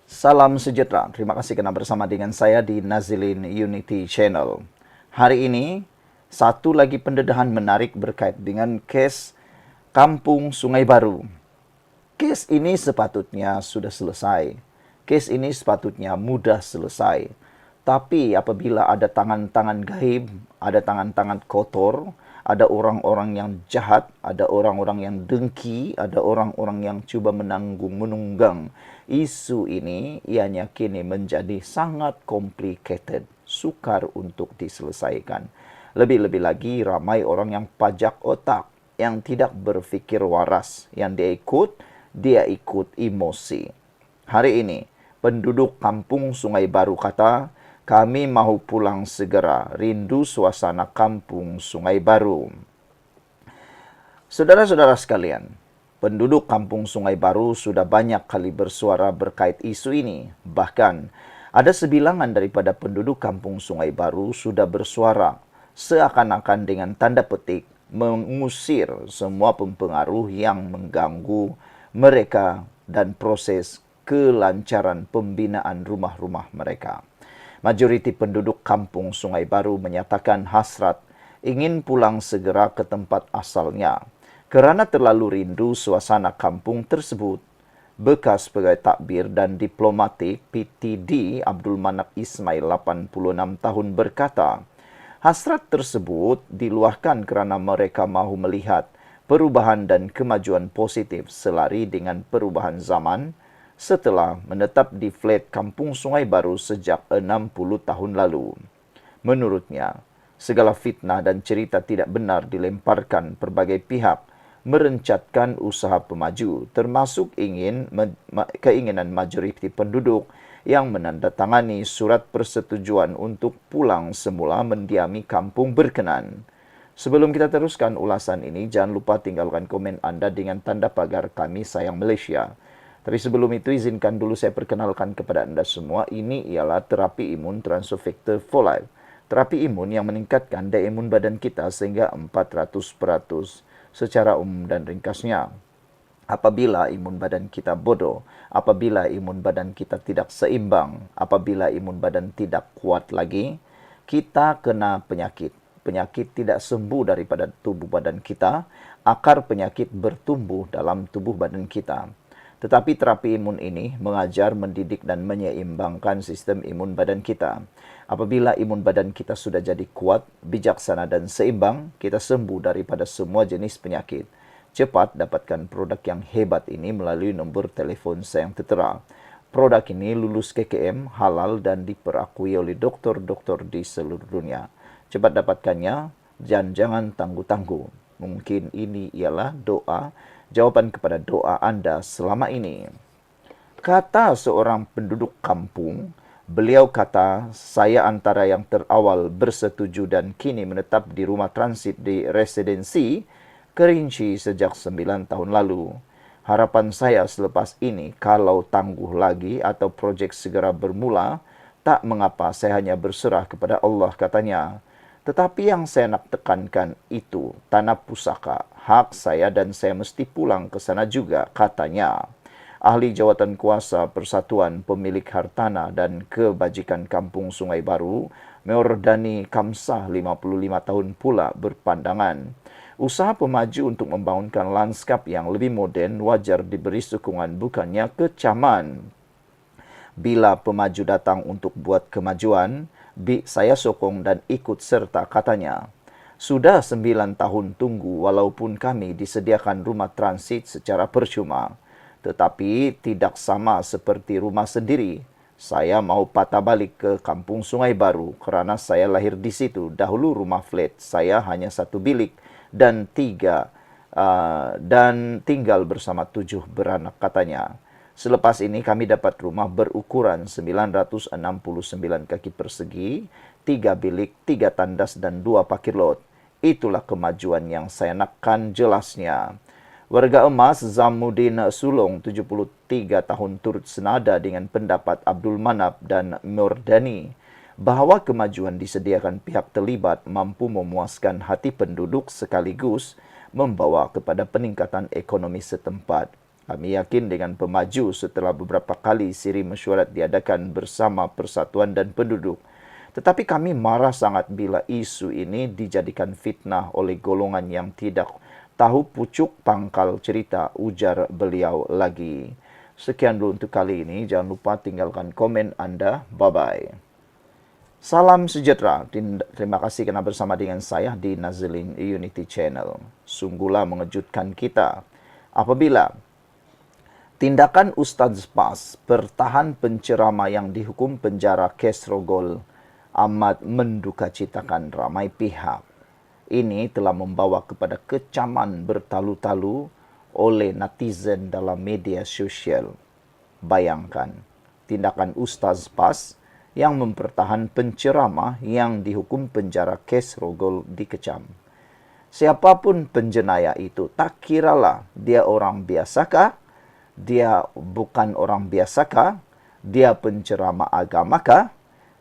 Salam sejahtera, terima kasih karena bersama dengan saya di Nazilin Unity Channel. Hari ini, satu lagi pendedahan menarik berkait dengan kes Kampung Sungai Baru. Kes ini sepatutnya sudah selesai. Kes ini sepatutnya mudah selesai. Tapi apabila ada tangan-tangan gaib, ada tangan-tangan kotor, ada orang-orang yang jahat, ada orang-orang yang dengki, ada orang-orang yang cuba menunggang isu ini, ianya kini menjadi sangat complicated, sukar untuk diselesaikan. Lebih-lebih lagi ramai orang yang pajak otak, yang tidak berfikir waras, yang dia ikut emosi. Hari ini, penduduk kampung Sungai Baru kata, kami mau pulang segera, rindu suasana kampung Sungai Baru. Saudara-saudara sekalian, penduduk kampung Sungai Baru sudah banyak kali bersuara berkait isu ini. Bahkan, ada sebilangan daripada penduduk kampung Sungai Baru sudah bersuara seakan-akan dengan tanda petik mengusir semua pempengaruh yang mengganggu mereka dan proses kelancaran pembinaan rumah-rumah mereka. Majoriti penduduk kampung Sungai Baru menyatakan hasrat ingin pulang segera ke tempat asalnya kerana terlalu rindu suasana kampung tersebut. Bekas pegawai takbir dan diplomatik PTD Abdul Manap Ismail 86 tahun berkata, hasrat tersebut diluahkan kerana mereka mahu melihat perubahan dan kemajuan positif selari dengan perubahan zaman setelah menetap di flat Kampung Sungai Baru sejak 60 tahun lalu. Menurutnya, segala fitnah dan cerita tidak benar dilemparkan berbagai pihak merencatkan usaha pemaju, termasuk keinginan majoriti penduduk yang menandatangani surat persetujuan untuk pulang semula mendiami kampung berkenan. Sebelum kita teruskan ulasan ini, jangan lupa tinggalkan komen anda dengan tanda pagar Kami Sayang Malaysia. Tapi sebelum itu, izinkan dulu saya perkenalkan kepada anda semua, ini ialah terapi imun Transofactor for Life. Terapi imun yang meningkatkan daya imun badan kita sehingga 400% secara umum dan ringkasnya. Apabila imun badan kita bodoh, apabila imun badan kita tidak seimbang, apabila imun badan tidak kuat lagi, kita kena penyakit. Penyakit tidak sembuh daripada tubuh badan kita, akar penyakit bertumbuh dalam tubuh badan kita. Tetapi terapi imun ini mengajar, mendidik dan menyeimbangkan sistem imun badan kita. Apabila imun badan kita sudah jadi kuat, bijaksana dan seimbang, kita sembuh daripada semua jenis penyakit. Cepat dapatkan produk yang hebat ini melalui nombor telefon saya yang tertera. Produk ini lulus KKM, halal dan diperakui oleh doktor-doktor di seluruh dunia. Cepat dapatkannya dan jangan tangguh-tangguh. Mungkin ini ialah jawaban kepada doa anda selama ini. Kata seorang penduduk kampung, beliau kata, saya antara yang terawal bersetuju dan kini menetap di rumah transit di residensi Kerinci sejak 9 tahun lalu. Harapan saya selepas ini, kalau tangguh lagi atau projek segera bermula, tak mengapa saya hanya berserah kepada Allah, katanya. Tetapi yang saya nak tekankan itu tanah pusaka, hak saya dan saya mesti pulang ke sana juga, katanya. Ahli Jawatan Kuasa Persatuan Pemilik Hartanah dan Kebajikan Kampung Sungai Baru, Meordani Kamsah 55 tahun pula berpandangan. Usaha pemaju untuk membangunkan lanskap yang lebih moden wajar diberi sokongan, bukannya kecaman. Bila pemaju datang untuk buat kemajuan, saya sokong dan ikut serta, katanya. Sudah 9 tahun tunggu walaupun kami disediakan rumah transit secara percuma. Tetapi tidak sama seperti rumah sendiri. Saya mau patah balik ke Kampung Sungai Baru kerana saya lahir di situ. Dahulu rumah flat saya hanya 1 bilik dan tinggal bersama 7 beranak, katanya. Selepas ini kami dapat rumah berukuran 969 kaki persegi, 3 bilik, 3 tandas dan 2 parkir lot. Itulah kemajuan yang saya nakkan, jelasnya. Warga emas Zamuddin Sulong 73 tahun turut senada dengan pendapat Abdul Manap dan Meordani bahawa kemajuan disediakan pihak terlibat mampu memuaskan hati penduduk sekaligus membawa kepada peningkatan ekonomi setempat. Kami yakin dengan pemaju setelah beberapa kali siri mesyuarat diadakan bersama Persatuan dan Penduduk. Tetapi kami marah sangat bila isu ini dijadikan fitnah oleh golongan yang tidak tahu pucuk pangkal cerita, ujar beliau lagi. Sekian dulu untuk kali ini. Jangan lupa tinggalkan komen Anda. Bye-bye. Salam sejahtera. Terima kasih kerana bersama dengan saya di Nazilin Unity Channel. Sungguhlah mengejutkan kita apabila tindakan Ustaz Bas, pertahan penceramah yang dihukum penjara kes rogol, amat mendukacitakan ramai pihak. Ini telah membawa kepada kecaman bertalu-talu oleh netizen dalam media sosial. Bayangkan, tindakan Ustaz Bas yang mempertahan penceramah yang dihukum penjara kes rogol dikecam. Siapapun penjenayah itu, tak kiralah dia orang biasakah, dia bukan orang biasakah, dia penceramah agamakah,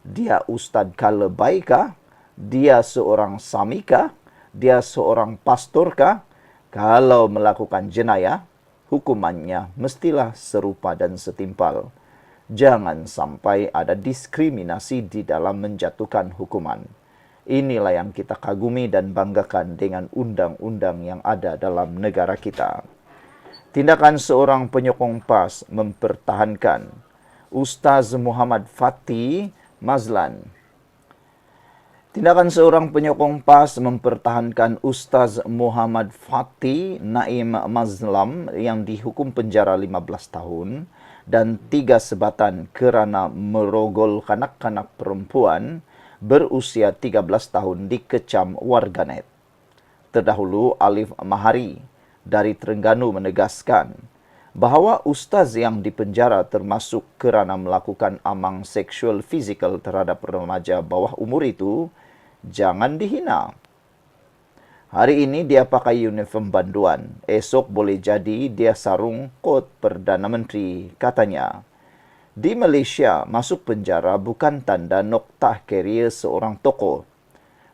dia ustaz kala baikah, dia seorang samikah, dia seorang pastorkah. Kalau melakukan jenayah, hukumannya mestilah serupa dan setimpal. Jangan sampai ada diskriminasi di dalam menjatuhkan hukuman. Inilah yang kita kagumi dan banggakan dengan undang-undang yang ada dalam negara kita. Tindakan seorang penyokong PAS mempertahankan Ustaz Muhammad Fatih Mazlan. Tindakan seorang penyokong PAS mempertahankan Ustaz Muhammad Fatih Naim Mazlam yang dihukum penjara 15 tahun dan 3 sebatan kerana merogol kanak-kanak perempuan berusia 13 tahun dikecam warganet. Terdahulu, Alif Mahari dari Terengganu menegaskan bahawa ustaz yang dipenjara termasuk kerana melakukan amang seksual fizikal terhadap remaja bawah umur itu jangan dihina. Hari ini dia pakai uniform banduan, esok boleh jadi dia sarung kot Perdana Menteri, katanya. Di Malaysia, masuk penjara bukan tanda noktah karier seorang tokoh.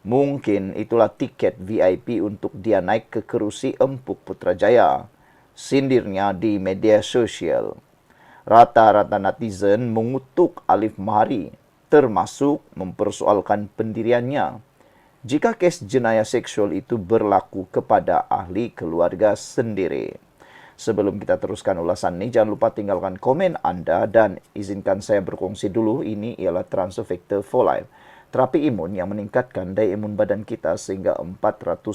Mungkin itulah tiket VIP untuk dia naik ke kerusi empuk Putrajaya. Sindirnya di media sosial. Rata-rata netizen mengutuk Alif Mahari, termasuk mempersoalkan pendiriannya. Jika kes jenayah seksual itu berlaku kepada ahli keluarga sendiri. Sebelum kita teruskan ulasan ini, jangan lupa tinggalkan komen Anda dan izinkan saya berkongsi dulu. Ini ialah Transfer Factor for Life. Terapi imun yang meningkatkan daya imun badan kita sehingga 400%.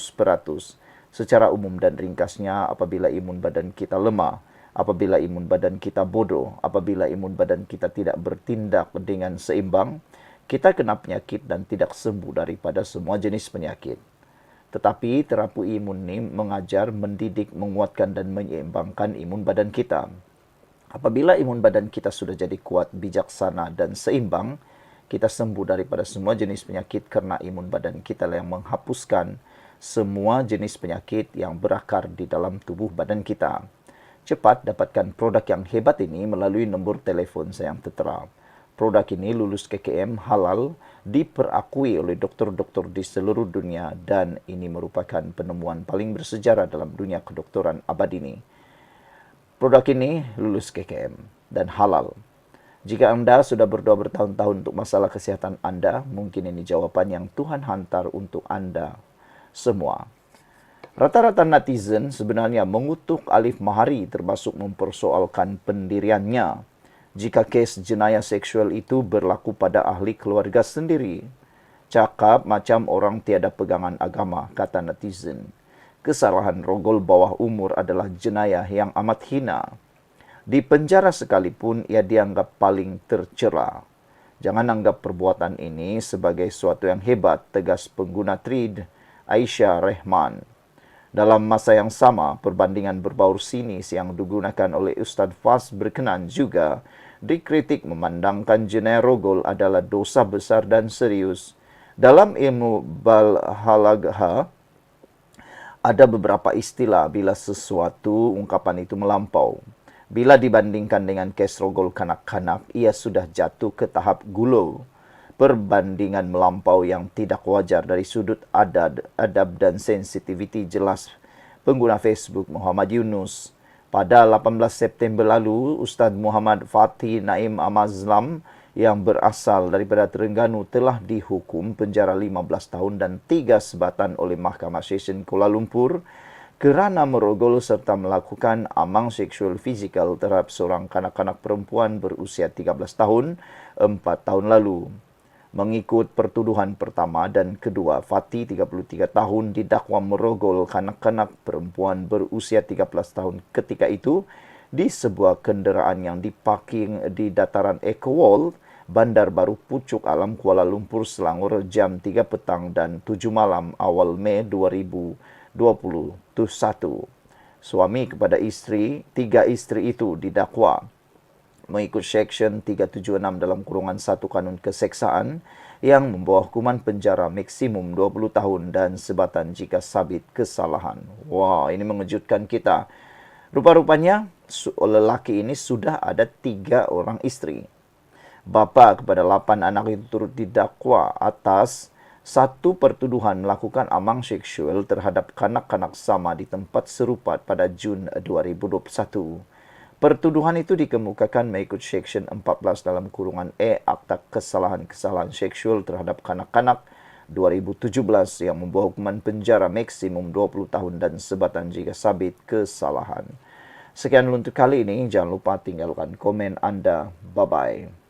Secara umum dan ringkasnya, apabila imun badan kita lemah, apabila imun badan kita bodoh, apabila imun badan kita tidak bertindak dengan seimbang, kita kena penyakit dan tidak sembuh daripada semua jenis penyakit. Tetapi terapi imun ini mengajar, mendidik, menguatkan dan menyeimbangkan imun badan kita. Apabila imun badan kita sudah jadi kuat, bijaksana dan seimbang, kita sembuh daripada semua jenis penyakit kerana imun badan kita yang menghapuskan semua jenis penyakit yang berakar di dalam tubuh badan kita. Cepat dapatkan produk yang hebat ini melalui nombor telefon saya yang tertera. Produk ini lulus KKM halal, diperakui oleh doktor-doktor di seluruh dunia dan ini merupakan penemuan paling bersejarah dalam dunia kedokteran abad ini. Produk ini lulus KKM dan halal. Jika Anda sudah berdoa bertahun-tahun untuk masalah kesihatan Anda, mungkin ini jawapan yang Tuhan hantar untuk Anda semua. Rata-rata netizen sebenarnya mengutuk Alif Mahari termasuk mempersoalkan pendiriannya. Jika kes jenayah seksual itu berlaku pada ahli keluarga sendiri, cakap macam orang tiada pegangan agama, kata netizen. Kesalahan rogol bawah umur adalah jenayah yang amat hina. Di penjara sekalipun ia dianggap paling tercela. Jangan anggap perbuatan ini sebagai suatu yang hebat, tegas pengguna thread Aisyah Rehman. Dalam masa yang sama, perbandingan berbaur sinis yang digunakan oleh Ustaz Fas berkenan juga dikritik memandangkan jenayah rogol adalah dosa besar dan serius. Dalam ilmu balhalagha, ada beberapa istilah bila sesuatu ungkapan itu melampau. Bila dibandingkan dengan kes rogol kanak-kanak, ia sudah jatuh ke tahap gulo. Perbandingan melampau yang tidak wajar dari sudut adab dan sensitiviti jelas pengguna Facebook Muhammad Yunus Pada 18 September lalu, Ustaz Muhammad Fatih Naim Amazlam yang berasal daripada Terengganu telah dihukum penjara 15 tahun dan 3 sebatan oleh Mahkamah Session Kuala Lumpur kerana merogol serta melakukan amang seksual fizikal terhadap seorang kanak-kanak perempuan berusia 13 tahun 4 tahun lalu. Mengikut pertuduhan pertama dan kedua, Fatih 33 tahun didakwa merogol kanak-kanak perempuan berusia 13 tahun ketika itu di sebuah kenderaan yang diparking di dataran Eco World, Bandar Baru Pucuk Alam, Kuala Lumpur, Selangor jam 3 petang dan 7 malam awal Mei 2021. Suami kepada isteri, 3 isteri itu didakwa mengikut Seksyen 376 dalam kurungan 1 Kanun Keseksaan yang membawa hukuman penjara maksimum 20 tahun dan sebatan jika sabit kesalahan. Wah, ini mengejutkan kita. Rupa-rupanya lelaki ini sudah ada 3 orang isteri. Bapa kepada 8 anak itu turut didakwa atas satu pertuduhan melakukan amang seksual terhadap kanak-kanak sama di tempat serupa pada Jun 2021. Pertuduhan itu dikemukakan mengikut Seksyen 14 dalam kurungan E Akta Kesalahan-Kesalahan Seksual terhadap Kanak-kanak 2017 yang membawa hukuman penjara maksimum 20 tahun dan sebatan jika sabit kesalahan. Sekian untuk kali ini. Jangan lupa tinggalkan komen Anda. Bye-bye.